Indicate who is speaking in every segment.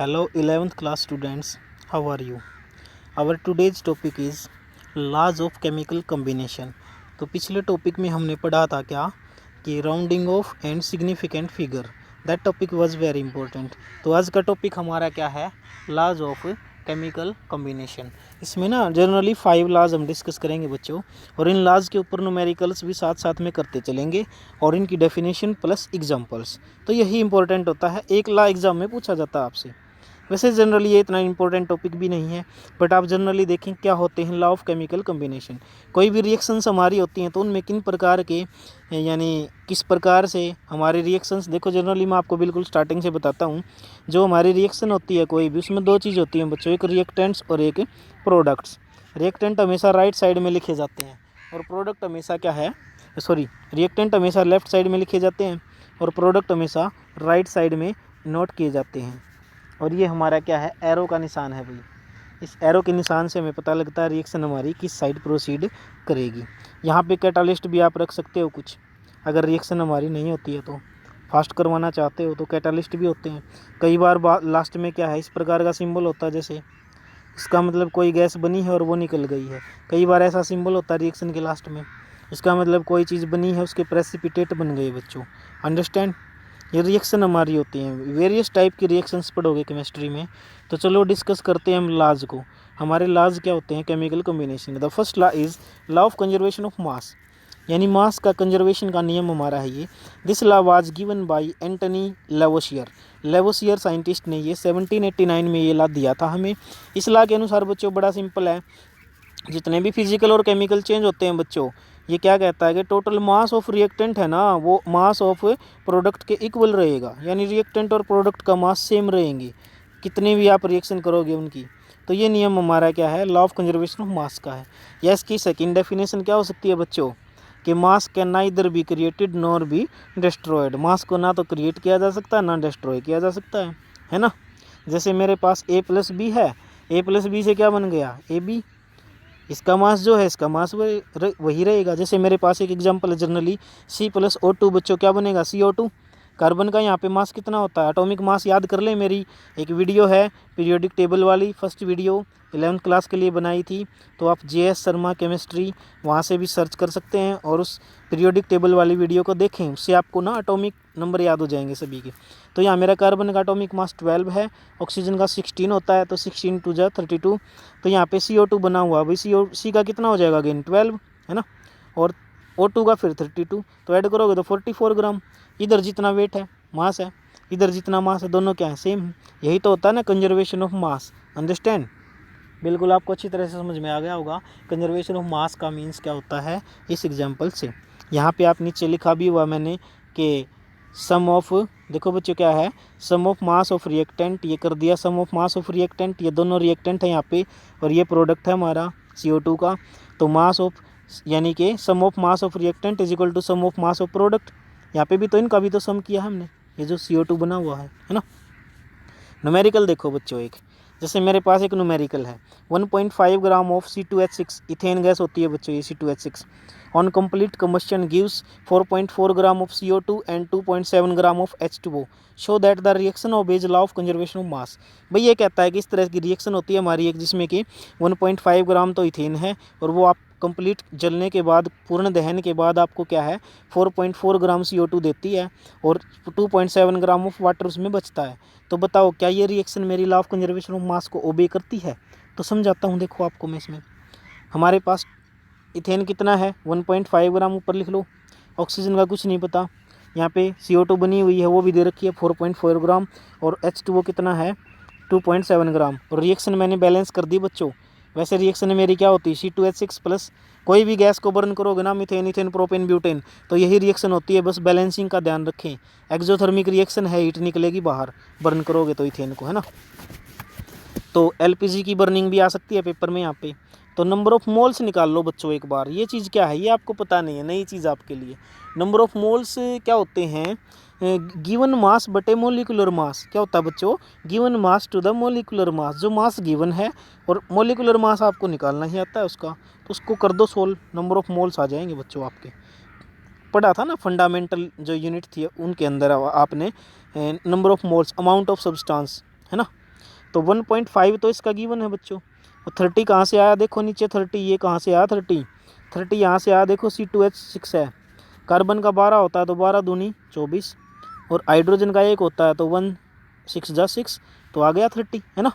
Speaker 1: Hello 11th class students, how are you? Our today's topic is laws of chemical combination. तो पिछले topic में हमने पढ़ा था क्या कि rounding off and significant figure, that topic was very important. तो आज का टॉपिक हमारा क्या है, लाज ऑफ केमिकल कॉम्बिनेशन। इसमें ना जनरली 5 लाज हम डिस्कस करेंगे बच्चों, और इन लाज के ऊपर न्यूमेरिकल्स भी साथ साथ में करते चलेंगे और इनकी डेफिनेशन प्लस एग्जांपल्स। तो यही इंपॉर्टेंट होता है, एक ला एग्जाम में पूछा जाता है आपसे। वैसे जनरली ये इतना इंपॉर्टेंट टॉपिक भी नहीं है, बट आप जनरली देखें क्या होते हैं लॉ ऑफ केमिकल कम्बिनेशन। कोई भी रिएक्शंस हमारी होती हैं तो उनमें किन प्रकार के यानी किस प्रकार से हमारे रिएक्शंस, देखो जनरली मैं आपको बिल्कुल स्टार्टिंग से बताता हूँ। जो हमारी रिएक्शन होती है कोई भी, उसमें 2 चीज़ होती हैं बच्चों, एक रिएक्टेंट्स और एक प्रोडक्ट्स। रिएक्टेंट हमेशा राइट साइड में लिखे जाते हैं और प्रोडक्ट हमेशा क्या है, रिएक्टेंट हमेशा लेफ्ट साइड में लिखे जाते हैं और प्रोडक्ट हमेशा राइट साइड में नोट किए जाते हैं। और ये हमारा क्या है, एरो का निशान है भाई। इस एरो के निशान से हमें पता लगता है रिएक्शन हमारी किस साइड प्रोसीड करेगी। यहाँ पे कैटालिस्ट भी आप रख सकते हो कुछ, अगर रिएक्शन हमारी नहीं होती है तो फास्ट करवाना चाहते हो तो कैटालिस्ट भी होते हैं। कई बार लास्ट में क्या है, इस प्रकार का सिंबल होता है, जैसे इसका मतलब कोई गैस बनी है और वो निकल गई है। कई बार ऐसा सिंबल होता है रिएक्शन के लास्ट में, इसका मतलब कोई चीज़ बनी है उसके प्रेसिपिटेट बन गए बच्चों। अंडरस्टैंड, ये रिएक्शन हमारी होती हैं। वेरियस टाइप की रिएक्शंस पढ़ोगे केमिस्ट्री में। तो चलो डिस्कस करते हैं हम लाज को। हमारे लाज क्या होते हैं chemical combination. The first law is law of conservation of mass, यानी मास का कंजर्वेशन का नियम हमारा है ये। This law was given by Antoine Lavoisier. Lavoisier scientist ने ये 1789 में ये लॉ दिया था हमें। इस लॉ के अनुसार बच्चों बड़ा सिंपल है, जितने भी फिजिकल और केमिकल चेंज होते हैं बच्चों, ये क्या कहता है कि टोटल मास ऑफ रिएक्टेंट है ना, वो मास ऑफ प्रोडक्ट के इक्वल रहेगा। यानी रिएक्टेंट और प्रोडक्ट का मास सेम रहेंगे कितने भी आप रिएक्शन करोगे उनकी। तो ये नियम हमारा क्या है, लॉ ऑफ कंजर्वेशन ऑफ मास का है। या इसकी सेकेंड डेफिनेशन क्या हो सकती है बच्चों, कि mass can neither be created nor be destroyed. Mass को ना तो क्रिएट किया जा सकता है ना डिस्ट्रॉय किया जा सकता है ना। जैसे मेरे पास ए प्लस बी है, ए प्लस बी से क्या बन गया, ए बी। इसका मास जो है, इसका मास वही रहेगा। जैसे मेरे पास एक एग्जांपल है जनरली, C+O2 बच्चों क्या बनेगा, CO2। कार्बन का यहाँ पे मास कितना होता है, एटॉमिक मास याद कर ले। मेरी एक वीडियो है पीरियोडिक टेबल वाली, फर्स्ट वीडियो 11th क्लास के लिए बनाई थी, तो आप JS शर्मा केमिस्ट्री वहाँ से भी सर्च कर सकते हैं और उस पीरियोडिक टेबल वाली वीडियो को देखें। उससे आपको ना एटॉमिक नंबर याद हो जाएंगे सभी के। तो यहाँ मेरा कार्बन का एटॉमिक मास 12 है, ऑक्सीजन का 16 होता है, तो 16 2 जा 32। तो यहाँ पे CO2 बना हुआ, भाई C का कितना हो जाएगा अगेन 12 है ना, और O2 का फिर 32, तो ऐड करोगे तो 44 ग्राम। इधर जितना वेट है मास है, इधर जितना मास है, दोनों क्या है, सेम है। यही तो होता है ना कंजर्वेशन ऑफ मास। अंडरस्टैंड, बिल्कुल आपको अच्छी तरह से समझ में आ गया होगा कंजर्वेशन ऑफ मास का मीन्स क्या होता है इस एग्जाम्पल से। यहाँ पे आप नीचे लिखा भी हुआ मैंने कि सम ऑफ, देखो बच्चों क्या है, सम ऑफ मास ऑफ रिएक्टेंट, ये कर दिया सम ऑफ मास ऑफ रिएक्टेंट। ये दोनों रिएक्टेंट है यहाँ पे और ये प्रोडक्ट है हमारा CO2 का। तो मास ऑफ यानी कि sum of mass of reactant is equal to sum of mass of product. यहाँ पे भी तो इनका भी तो सम किया हमने, ये जो CO2 बना हुआ है ना। न्यूमेरिकल देखो बच्चों, एक जैसे मेरे पास एक न्यूमेरिकल है 1.5 gram of C2H6, ethane gas होती है बच्चों ये C2H6। On complete combustion gives 4.4 gram of CO2 and 2.7 gram of H2O। Show that the reaction obeys law of conservation of mass. भाई ये कहता है कि इस तरह की रिएक्शन होती है हमारी एक, जिसमें कि 1.5 ग्राम तो इथेन है और वो आप कंप्लीट जलने के बाद, पूर्ण दहन के बाद आपको क्या है 4.4 ग्राम CO2 देती है और 2.7 ग्राम ऑफ वाटर उसमें बचता है। तो बताओ क्या ये रिएक्शन मेरी लॉ ऑफ कंजर्वेशन ऑफ मास को ओबे करती है। तो समझाता हूँ, देखो आपको मैं इसमें, हमारे पास इथेन कितना है 1.5 ग्राम, ऊपर लिख लो। ऑक्सीजन का कुछ नहीं पता, यहाँ पे CO2 बनी हुई है वो भी दे रखी है 4.4 ग्राम, और H2O कितना है 2.7 ग्राम। और रिएक्शन मैंने बैलेंस कर दी बच्चों। वैसे रिएक्शन मेरी क्या होती है, C2H6 प्लस कोई भी गैस को बर्न करोगे ना, मीथेन, इथेन, प्रोपेन, ब्यूटेन, तो यही रिएक्शन होती है। बस बैलेंसिंग का ध्यान रखें। एक्सोथर्मिक रिएक्शन है, हीट निकलेगी बाहर, बर्न करोगे तो इथेन को, है ना। तो LPG की बर्निंग भी आ सकती है पेपर में यहाँ पे। तो नंबर ऑफ मोल्स निकाल लो बच्चों एक बार। ये चीज़ क्या है, ये आपको पता नहीं है, नई चीज़ आपके लिए। नंबर ऑफ मोल्स क्या होते हैं, गिवन मास बटे मोलिकुलर मास। क्या होता है बच्चों, given mass to the molecular mass. जो मास गिवन है और मोलिकुलर मास आपको निकालना ही आता है उसका, तो उसको कर दो सोल्व, नंबर ऑफ मोल्स आ जाएंगे बच्चों आपके। पढ़ा था ना फंडामेंटल जो यूनिट थी उनके अंदर आपने number of moles, amount of substance, है ना। तो 1.5 तो इसका गिवन है बच्चों। और 30 कहाँ से आया, देखो नीचे 30, ये कहाँ से आया 30 यहाँ से आया, देखो C2H6 है। कार्बन का 12 होता है तो 12 दूनी 24, और हाइड्रोजन का 1 होता है तो 1 6 जा 6, तो आ गया 30, है ना।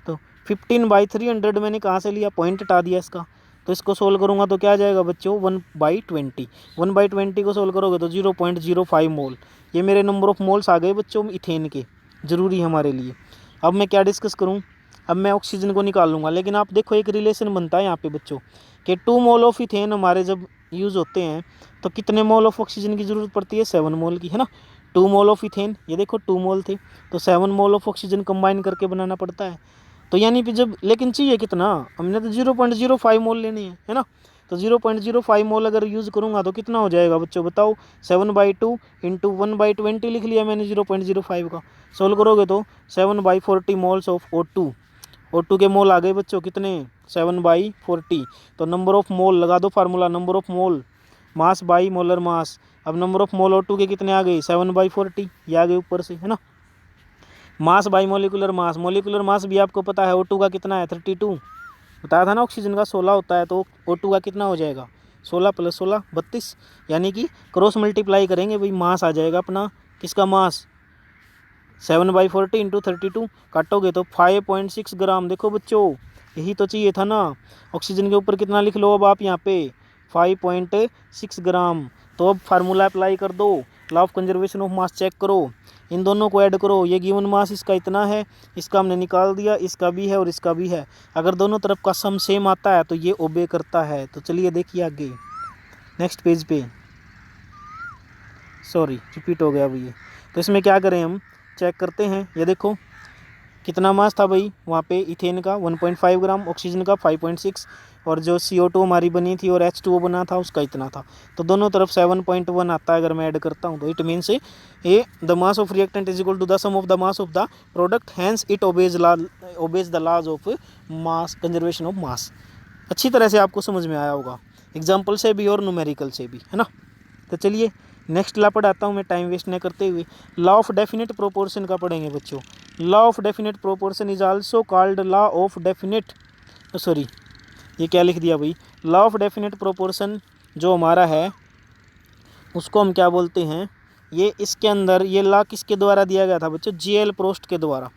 Speaker 1: तो 15/300 मैंने कहाँ से लिया, पॉइंट हटा दिया इसका। तो इसको सोल्व करूँगा तो क्या आ जाएगा बच्चों, 1/20। 1/20 को सोल्व करोगे तो 0.05 मोल। ये मेरे नंबर ऑफ मोल्स आ गए बच्चों इथेन के, ज़रूरी है हमारे लिए। अब मैं क्या डिस्कस करूँ, अब मैं ऑक्सीजन को निकाल लूँगा। लेकिन आप देखो एक रिलेशन बनता है यहाँ पे बच्चों कि 2 मोल ऑफ इथेन हमारे जब यूज़ होते हैं तो कितने मोल ऑफ ऑक्सीजन की ज़रूरत पड़ती है, 7 मोल की, है ना। 2 मोल ऑफ इथेन, ये देखो 2 मोल थे, तो 7 मोल ऑफ ऑक्सीजन कंबाइन करके बनाना पड़ता है। तो यानी कि जब, लेकिन चाहिए कितना, हमने तो 0.05 मोल लेने हैं, है ना। तो 0.05 मोल अगर यूज़ करूँगा तो कितना हो जाएगा बच्चों बताओ, 7/2 इंटू 1/20 लिख लिया मैंने 0.05 का। सोल्व करोगे तो 7/40 मोल्स ऑफ O2 के मोल आ गए बच्चों कितने, 7/40। तो नंबर ऑफ मोल लगा दो formula, number of mole mass by molar mass. अब नंबर ऑफ मोल O2 के कितने आ गए, 7/40, ये आ गए ऊपर से, है ना। Mass by molecular mass, molecular mass भी आपको पता है O2 का कितना है, 32 बताया था ना। ऑक्सीजन का 16 होता है, तो O2 का कितना हो जाएगा, 16 + 16 32। यानी कि क्रॉस मल्टीप्लाई करेंगे भाई, मास आ जाएगा अपना, किसका मास, 7/40 इंटू 32, काटोगे तो 5.6 ग्राम। देखो बच्चों यही तो चाहिए था ना। ऑक्सीजन के ऊपर कितना लिख लो अब आप यहाँ पे, 5.6 ग्राम। तो अब फार्मूला अप्लाई कर दो, law of conservation of mass check करो, इन दोनों को ऐड करो। ये गिवन मास इसका इतना है, इसका हमने निकाल दिया, इसका भी है और इसका भी है। अगर दोनों तरफ का सम सेम आता है तो ये ओबे करता है। तो चलिए देखिए आगे नेक्स्ट पेज पे, सॉरी रिपीट हो गया अभी ये। तो इसमें क्या करें हम, चेक करते हैं। ये देखो कितना मास था भाई वहाँ पे इथेन का 1.5 ग्राम, ऑक्सीजन का 5.6, और जो CO2 हमारी बनी थी और H2O बना था उसका इतना था। तो दोनों तरफ 7.1 आता है अगर मैं ऐड करता हूँ तो। It means uh the mass of reactant is equal to the sum of the mass of the product, hence it obeys the laws of mass, conservation of mass. अच्छी तरह से आपको समझ में आया होगा, एग्जाम्पल से भी और न्यूमेरिकल से भी, है ना। तो चलिए नेक्स्ट लॉ पढ़ाता हूँ मैं टाइम वेस्ट न करते हुए। लॉ ऑफ डेफिनेट प्रोपोर्शन का पढ़ेंगे बच्चों। Law of definite proportion is also called law of definite, sorry ये क्या लिख दिया भाई, लॉ ऑफ डेफिनेट प्रोपोर्शन जो हमारा है उसको हम क्या बोलते हैं, ये इसके अंदर ये लॉ किसके द्वारा दिया गया था बच्चों, J.L. प्रोस्ट के द्वारा।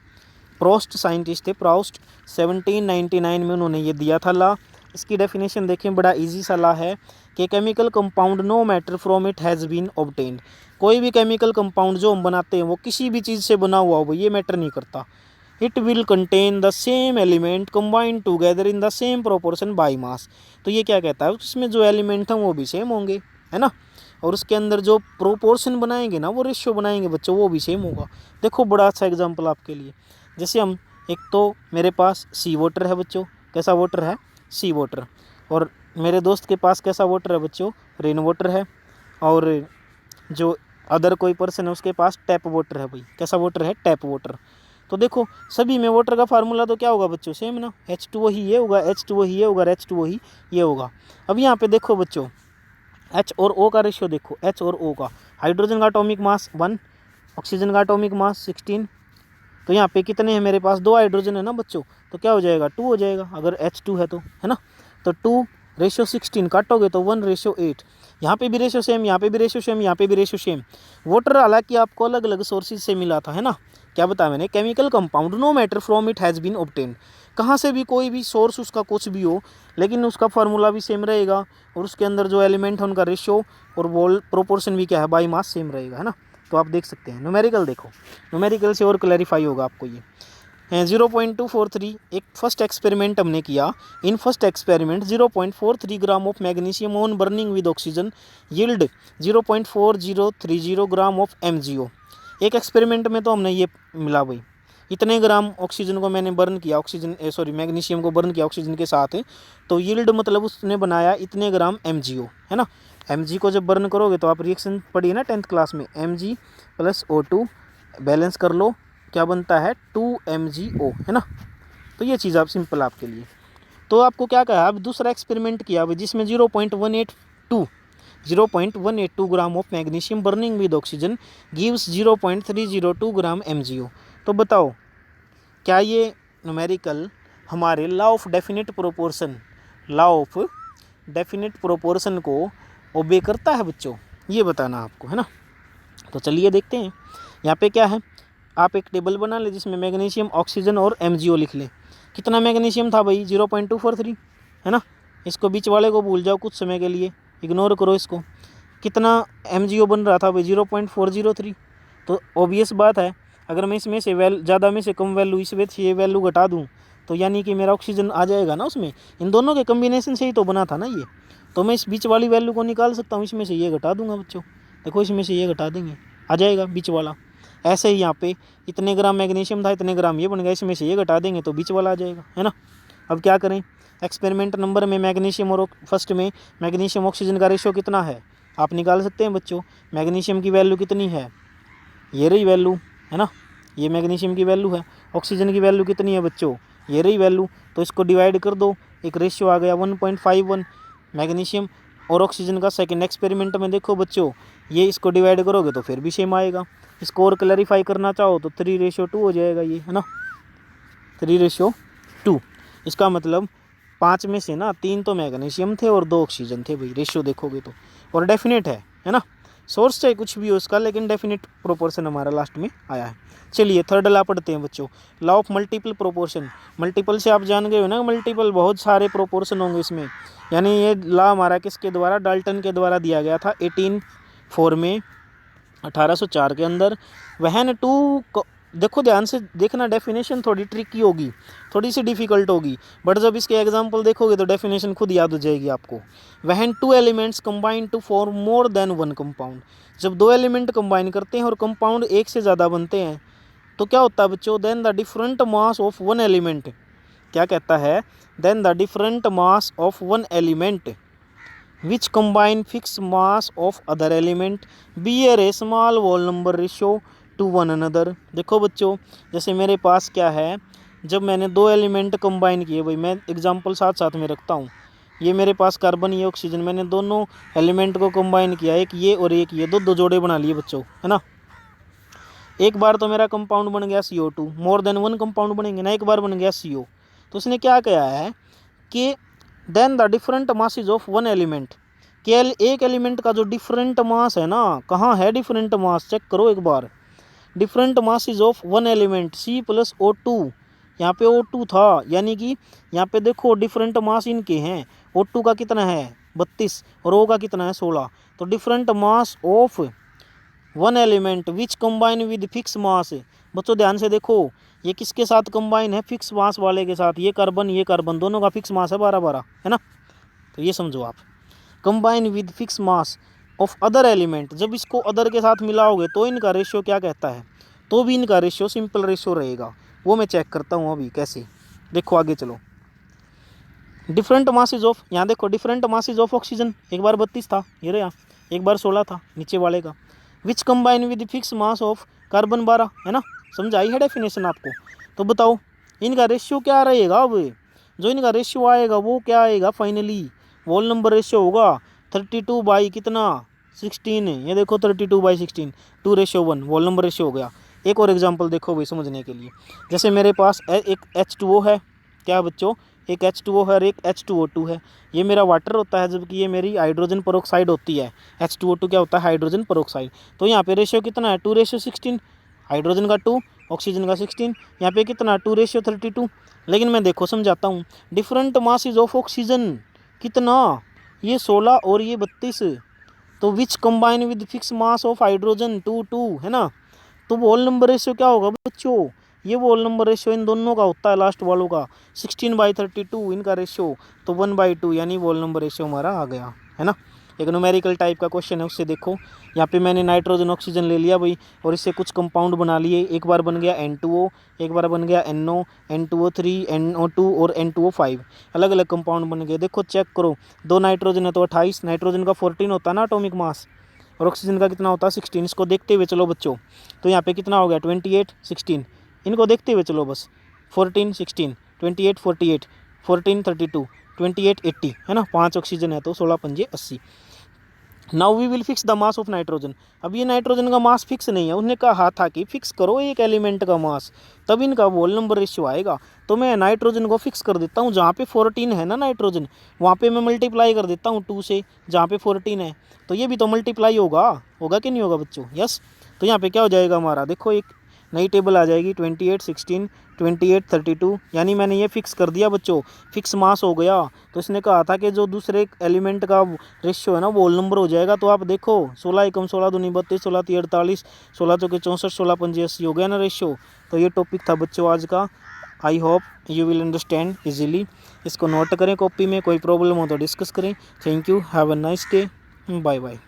Speaker 1: प्रोस्ट साइंटिस्ट थे, प्रोस्ट 1799 में उन्होंने ये दिया था लॉ। इसकी डेफिनेशन देखें, बड़ा इजी सा लॉ है कि chemical compound no matter from it has been obtained. कोई भी केमिकल कंपाउंड जो हम बनाते हैं वो किसी भी चीज़ से बना हुआ हो ये मैटर नहीं करता। It will contain the same element combined together in the same proportion by mass. तो ये क्या कहता है, उसमें जो एलिमेंट हैं वो भी सेम होंगे, है ना। और उसके अंदर जो प्रोपोर्शन बनाएंगे ना, वो रेशियो बनाएंगे बच्चों, वो भी सेम होगा। देखो बड़ा अच्छा एग्जाम्पल आपके लिए, जैसे हम, एक तो मेरे पास सी वाटर है बच्चों, कैसा वाटर है, सी वाटर। और मेरे दोस्त के पास कैसा वाटर है बच्चों, रेन वाटर है। और जो अदर कोई पर्सन है उसके पास टैप वाटर है भाई, कैसा वाटर है, टैप वाटर। तो देखो सभी में वाटर का फार्मूला तो क्या होगा बच्चों, सेम ना, H2O ही ये होगा, H2O ही ये होगा, H2O ही ये होगा। अब यहाँ पे देखो बच्चों H और O का रेशियो देखो, H और O का, हाइड्रोजन का एटॉमिक मास 1, ऑक्सीजन का एटॉमिक मास 16। तो यहाँ पे कितने हैं मेरे पास, 2 हाइड्रोजन है ना बच्चों, तो क्या हो जाएगा 2 हो जाएगा अगर H2 है तो, है ना। तो 2:16 काटोगे तो 1:8। यहाँ पे भी रेशियो सेम, यहाँ पे भी रेशियो सेम, यहाँ पे भी रेशियो सेम। वाटर हालांकि आपको अलग अलग सोर्सेज से मिला था, है ना। क्या बताया मैंने, chemical compound no matter from it has been obtained. कहाँ से भी कोई भी सोर्स उसका कुछ भी हो, लेकिन उसका फार्मूला भी सेम रहेगा और उसके अंदर जो एलिमेंट है उनका रेशियो और वोल प्रोपोर्शन भी क्या है, बाई मास सेम रहेगा, है ना। तो आप देख सकते हैं न्यूमेरिकल देखो, न्यूमेरिकल से और क्लैरिफाई होगा आपको ये। 0.243 एक फर्स्ट एक्सपेरिमेंट हमने किया। In first experiment 0.43 gram of magnesium on burning with oxygen yield 0.4030 gram of MgO। एक एक्सपेरिमेंट में तो हमने ये मिला भाई, इतने ग्राम ऑक्सीजन को मैंने बर्न किया, मैग्नीशियम को बर्न किया ऑक्सीजन के साथ, तो यील्ड मतलब उसने बनाया इतने ग्राम MgO, है ना। Mg को जब बर्न करोगे तो आप रिएक्शन पढ़िए ना 10th क्लास में, Mg + O2 बैलेंस कर लो, क्या बनता है 2MgO, है ना। तो ये चीज़ आप सिंपल आपके लिए। तो आपको क्या कहा, अब दूसरा एक्सपेरिमेंट किया जिसमें 0.182 gram of magnesium burning with oxygen gives 0.302 gram MgO। तो बताओ क्या ये न्यूमेरिकल हमारे लॉ ऑफ डेफिनेट प्रोपोर्शन को ओबे करता है बच्चों, ये बताना आपको है ना। तो चलिए देखते हैं। यहाँ पे क्या है, आप एक टेबल बना ले जिसमें मैग्नीशियम, ऑक्सीजन और MgO लिख ले। कितना मैग्नीशियम था भाई, 0.243 है ना। इसको बीच वाले को भूल जाओ कुछ समय के लिए, इग्नोर करो इसको। कितना MgO बन रहा था भाई, 0.403। तो ऑब्वियस बात है, अगर मैं इसमें से ज़्यादा में से कम वैल्यू इसमें से ये वैल्यू घटा दूँ तो यानी कि मेरा ऑक्सीजन आ जाएगा ना उसमें। इन दोनों के कम्बिनेशन से ही तो बना था ना ये। तो मैं इस बीच वाली वैल्यू को निकाल सकता हूँ, इसमें से ये घटा दूंगा बच्चों। देखो इसमें से ये घटा देंगे, आ जाएगा बीच वाला। ऐसे ही यहाँ पे इतने ग्राम मैग्नीशियम था, इतने ग्राम ये बन गया, इसमें से ये घटा देंगे तो बीच वाला आ जाएगा, है ना। अब क्या करें, एक्सपेरिमेंट नंबर में मैग्नीशियम और फर्स्ट में मैग्नीशियम ऑक्सीजन का रेशियो कितना है आप निकाल सकते हैं बच्चों। मैग्नीशियम की वैल्यू कितनी है, ये रही वैल्यू, है ना। ये मैग्नीशियम की वैल्यू है। ऑक्सीजन की वैल्यू कितनी है बच्चों, ये रही वैल्यू। तो इसको डिवाइड कर दो, एक रेशियो आ गया 1.51 मैग्नीशियम और ऑक्सीजन का। सेकंड एक्सपेरिमेंट में देखो बच्चों, ये इसको डिवाइड करोगे तो फिर भी सेम आएगा। इसको और क्लैरिफाई करना चाहो तो 3:2 हो जाएगा ये, है ना, 3:2। इसका मतलब 5 में से ना 3 तो मैग्नीशियम थे और 2 ऑक्सीजन थे भाई, रेशियो देखोगे तो। और डेफिनेट है ना। सोर्स चाहे कुछ भी हो उसका, लेकिन डेफिनेट प्रोपोर्शन हमारा लास्ट में आया है। चलिए थर्ड लॉ पढ़ते हैं बच्चों, law of multiple proportion. Multiple से आप जान गए हो ना, मल्टीपल बहुत सारे प्रोपोर्शन होंगे इसमें। यानी ये लॉ हमारा किसके द्वारा, डाल्टन के द्वारा दिया गया था 1804 में, 1804 के अंदर। वहन टू, देखो ध्यान से देखना, डेफिनेशन थोड़ी ट्रिकी होगी, थोड़ी सी डिफिकल्ट होगी, बट जब इसके एग्जांपल देखोगे तो डेफिनेशन खुद याद हो जाएगी आपको। When 2 elements combine to form more than 1 compound. जब 2 एलिमेंट कंबाइन करते हैं और कंपाउंड एक से ज़्यादा बनते हैं तो क्या होता है बच्चों, then the different mass of 1 element, क्या कहता है, then the different mass of 1 element which combine fix mass of other element bear a small whole number ratio to one another. देखो बच्चों, जैसे मेरे पास क्या है, जब मैंने 2 एलिमेंट कंबाइन किए, भाई मैं एग्जांपल साथ साथ में रखता हूँ। ये मेरे पास कार्बन, ये ऑक्सीजन, मैंने दोनों एलिमेंट को कंबाइन किया, एक ये और एक ये, दो जोड़े बना लिए बच्चों, है ना। एक बार तो मेरा कंपाउंड बन गया CO2, मोर देन 1 कंपाउंड बनेंगे ना, एक बार बन गया CO। तो उसने क्या कहा है कि then the different masses of 1 element, केवल एक एलिमेंट का जो डिफरेंट मास है ना, कहाँ है डिफरेंट मास, चेक करो एक बार। Different masses of 1 element C+O2, यहाँ पे O2 था, यानी कि यहाँ पे देखो डिफरेंट मास इनके हैं। O2 का कितना है 32 और O का कितना है 16। तो different mass of 1 element which combine with fix मास। बच्चों ध्यान से देखो, ये किसके साथ कंबाइन है, फिक्स मास वाले के साथ। ये कार्बन दोनों का फिक्स मास है 12-12, है ना। तो ये समझो आप, combine with fix mass of other element. जब इसको अदर के साथ मिलाओगे तो इनका रेशियो क्या कहता है, तो भी इनका रेशियो सिंपल रेशियो रहेगा। वो मैं चेक करता हूँ अभी कैसे, देखो आगे चलो। डिफरेंट मासेज ऑफ, यहाँ देखो डिफरेंट मासेज ऑफ ऑक्सीजन, एक बार 32 था ये रहा, एक बार 16 था नीचे वाले का। Which combine with fix mass of carbon 12, है ना। समझाई है डेफिनेशन आपको। तो बताओ इनका रेशियो क्या रहेगा। अब जो इनका रेशियो आएगा वो क्या आएगा, फाइनली वॉल नंबर रेशियो होगा 32 बाई कितना 16। ये देखो 32/16, 2:1 वॉल नंबर रेशियो हो गया। एक और एग्जांपल देखो भाई समझने के लिए। जैसे मेरे पास एक H2O है, क्या बच्चों, एक H2O है और एक H2O2 है। ये मेरा वाटर होता है, जबकि ये मेरी हाइड्रोजन पेरोक्साइड होती है। H2O2 क्या होता है, हाइड्रोजन पेरोक्साइड। तो यहाँ पे रेशियो कितना है 2:16, हाइड्रोजन का 2, ऑक्सीजन का 16। यहाँ पे कितना 2:32। लेकिन मैं देखो समझाता हूँ, डिफरेंट मासेज ऑफ ऑक्सीजन कितना, ये 16 और ये 32। तो which combine with fix mass of hydrogen 2 है ना। तो वॉल नंबर रेशियो क्या होगा बच्चों, ये वॉल नंबर रेशियो इन दोनों का होता है लास्ट वालों का, 16/32 इनका रेशियो, तो 1/2 यानी वॉल नंबर रेशियो हमारा आ गया, है ना। एक न्यूमेरिकल टाइप का क्वेश्चन है, उससे देखो। यहाँ पे मैंने नाइट्रोजन ऑक्सीजन ले लिया भाई और इससे कुछ कंपाउंड बना लिए। एक बार बन गया N2O, एक बार बन गया NO, N2O3, NO2 और N2O5, अलग अलग कंपाउंड बन गए। देखो चेक करो, 2 नाइट्रोजन है तो 28, नाइट्रोजन का 14 होता है ना एटॉमिक मास, और ऑक्सीजन का कितना होता है 16। इसको देखते हुए चलो बच्चों, तो यहाँ पे कितना हो गया 28, 16। इनको देखते हुए चलो बस, 14, 16, 28, 48, 14, 32, 28, 80, है ना। 5 ऑक्सीजन है तो 16×5 = 80। Now we will fix the mass of nitrogen. अब ये नाइट्रोजन का मास फिक्स नहीं है, उसने कहा था कि फिक्स करो एक एलिमेंट का मास, तब इनका मोल नंबर रेशियो आएगा। तो मैं नाइट्रोजन को फिक्स कर देता हूँ, जहाँ पे 14 है ना नाइट्रोजन, वहाँ पे मैं मल्टीप्लाई कर देता हूँ 2 से, जहाँ पे 14 है। तो ये भी तो मल्टीप्लाई होगा कि नहीं होगा बच्चों? यस। तो यहाँ पे क्या हो जाएगा हमारा, देखो एक नई टेबल आ जाएगी 28 16 28 32, यानी मैंने ये फिक्स कर दिया बच्चों, फिक्स मास हो गया। तो इसने कहा था कि जो दूसरे एलिमेंट का रेशियो है ना वो होल नंबर हो जाएगा। तो आप देखो 16 एकम 16 दूनी 32, 16 तीन 48, 16 चौके 64, 16 पंजे 80 हो गया ना रेशियो। तो ये टॉपिक था बच्चों आज का। I hope you will understand easily. इसको नोट करें कॉपी में, कोई प्रॉब्लम हो तो डिस्कस करें। Thank you, have a nice day, bye bye.